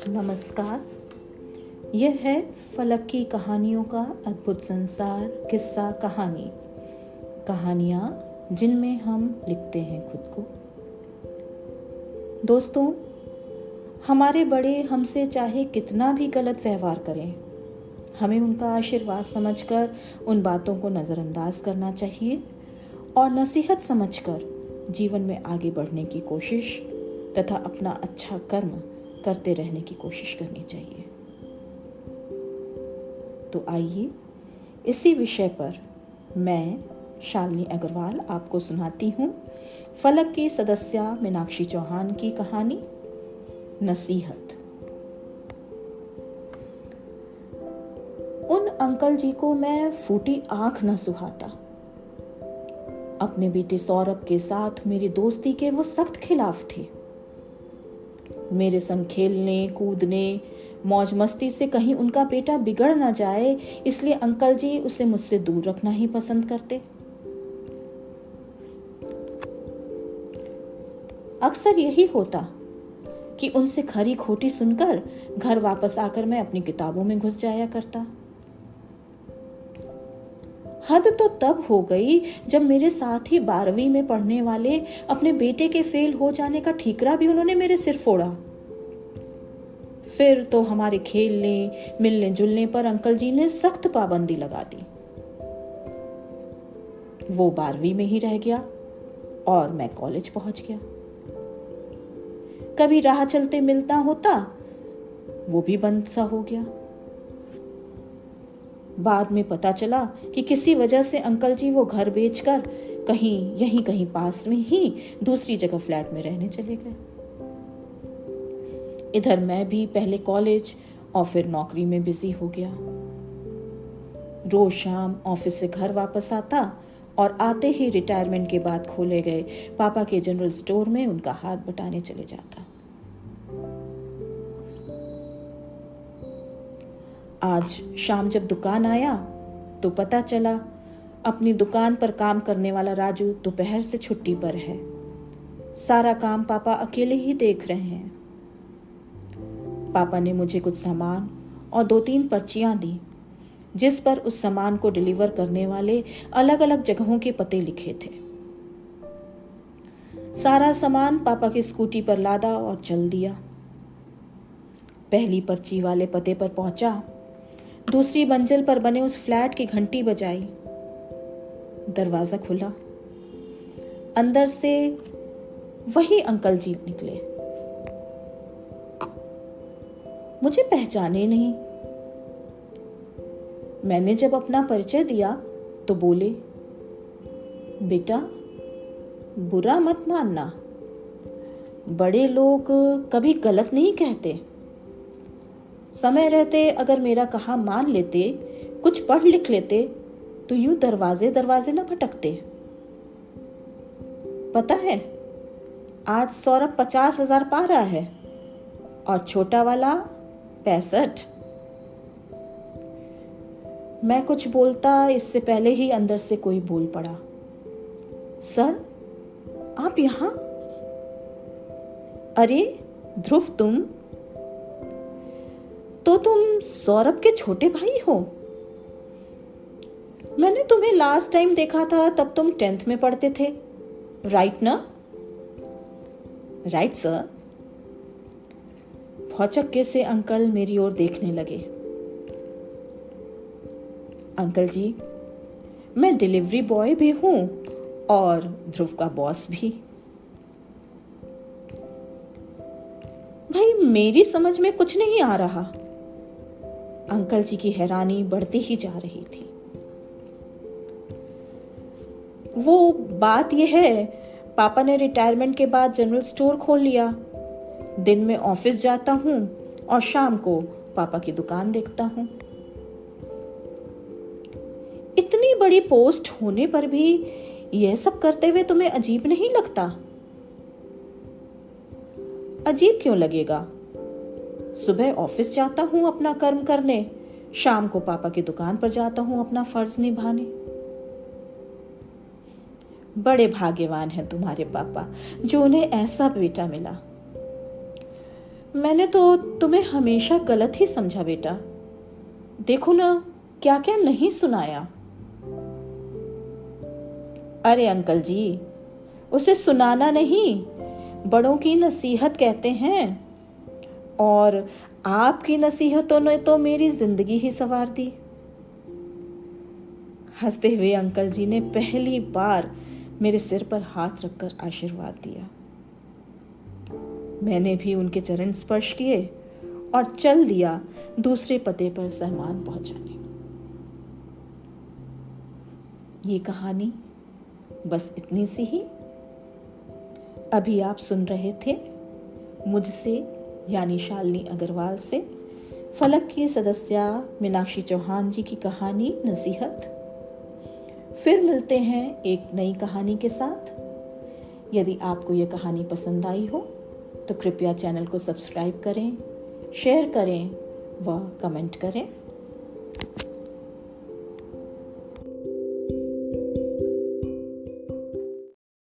नमस्कार। यह है फलक की कहानियों का अद्भुत संसार। किस्सा कहानी, कहानियाँ जिनमें हम लिखते हैं खुद को। दोस्तों, हमारे बड़े हमसे चाहे कितना भी गलत व्यवहार करें, हमें उनका आशीर्वाद समझकर उन बातों को नज़रअंदाज करना चाहिए और नसीहत समझकर जीवन में आगे बढ़ने की कोशिश तथा अपना अच्छा कर्म करते रहने की कोशिश करनी चाहिए। तो आइए इसी विषय पर मैं शालिनी अग्रवाल आपको सुनाती हूँ फलक की सदस्या मीनाक्षी चौहान की कहानी नसीहत। उन अंकल जी को मैं फूटी आंख न सुहाता। अपने बेटे सौरभ के साथ मेरी दोस्ती के वो सख्त खिलाफ थे। मेरे संग खेलने कूदने मौज मस्ती से कहीं उनका बेटा बिगड़ ना जाए, इसलिए अंकल जी उसे मुझसे दूर रखना ही पसंद करते। अक्सर यही होता कि उनसे खरी खोटी सुनकर घर वापस आकर मैं अपनी किताबों में घुस जाया करता। हद तो तब हो गई जब मेरे साथ ही 12वीं में पढ़ने वाले अपने बेटे के फेल हो जाने का ठीकरा भी उन्होंने मेरे सिर फोड़ा। फिर तो हमारे खेलने मिलने जुलने पर अंकल जी ने सख्त पाबंदी लगा दी। वो 12वीं में ही रह गया और मैं कॉलेज पहुंच गया। कभी राह चलते मिलता होता, वो भी बंद सा हो गया। बाद में पता चला कि किसी वजह से अंकल जी वो घर बेचकर कहीं पास में ही दूसरी जगह फ्लैट में रहने चले गए। इधर मैं भी पहले कॉलेज और फिर नौकरी में बिजी हो गया। रोज शाम ऑफिस से घर वापस आता और आते ही रिटायरमेंट के बाद खोले गए पापा के जनरल स्टोर में उनका हाथ बटाने चले जाता। आज शाम जब दुकान आया तो पता चला अपनी दुकान पर काम करने वाला राजू दोपहर से छुट्टी पर है। सारा काम पापा अकेले ही देख रहे हैं। पापा ने मुझे कुछ सामान और 2-3 पर्चियां दी, जिस पर उस सामान को डिलीवर करने वाले अलग अलग जगहों के पते लिखे थे। सारा सामान पापा की स्कूटी पर लादा और चल दिया। पहली पर्ची वाले पते पर पहुंचा, दूसरी मंजिल पर बने उस फ्लैट की घंटी बजाई। दरवाजा खुला, अंदर से वही अंकल जी निकले। मुझे पहचाने नहीं। मैंने जब अपना परिचय दिया तो बोले, बेटा बुरा मत मानना, बड़े लोग कभी गलत नहीं कहते। समय रहते अगर मेरा कहा मान लेते, कुछ पढ़ लिख लेते तो यूं दरवाजे दरवाजे न भटकते। पता है, आज सौरभ 50,000 पा रहा है और छोटा वाला 65। मैं कुछ बोलता इससे पहले ही अंदर से कोई बोल पड़ा, सर आप यहां? अरे ध्रुव, तुम सौरभ के छोटे भाई हो। मैंने तुम्हें लास्ट टाइम देखा था तब तुम 10th में पढ़ते थे, राइट ना? Right sir. भौचक्के से अंकल मेरी ओर देखने लगे। अंकल जी, मैं डिलीवरी बॉय भी हूं और ध्रुव का बॉस भी। भाई मेरी समझ में कुछ नहीं आ रहा। अंकल जी की हैरानी बढ़ती ही जा रही थी। वो बात यह है, पापा ने रिटायरमेंट के बाद जनरल स्टोर खोल लिया। दिन में ऑफिस जाता हूं और शाम को पापा की दुकान देखता हूं। इतनी बड़ी पोस्ट होने पर भी यह सब करते हुए तुम्हें अजीब नहीं लगता? अजीब क्यों लगेगा? सुबह ऑफिस जाता हूं अपना कर्म करने, शाम को पापा की दुकान पर जाता हूं अपना फर्ज निभाने। बड़े भाग्यवान हैं तुम्हारे पापा जो उन्हें ऐसा बेटा मिला। मैंने तो तुम्हें हमेशा गलत ही समझा बेटा। देखो ना क्या क्या नहीं सुनाया। अरे अंकल जी, उसे सुनाना नहीं, बड़ों की नसीहत कहते हैं। और आपकी नसीहतों ने तो मेरी जिंदगी ही संवार दी। हंसते हुए अंकल जी ने पहली बार मेरे सिर पर हाथ रखकर आशीर्वाद दिया। मैंने भी उनके चरण स्पर्श किए और चल दिया दूसरे पते पर सामान पहुंचाने। ये कहानी बस इतनी सी ही। अभी आप सुन रहे थे मुझसे यानी शालिनी अग्रवाल से फलक की सदस्या मीनाक्षी चौहान जी की कहानी नसीहत। फिर मिलते हैं एक नई कहानी के साथ। यदि आपको यह कहानी पसंद आई हो तो कृपया चैनल को सब्सक्राइब करें, शेयर करें व कमेंट करें।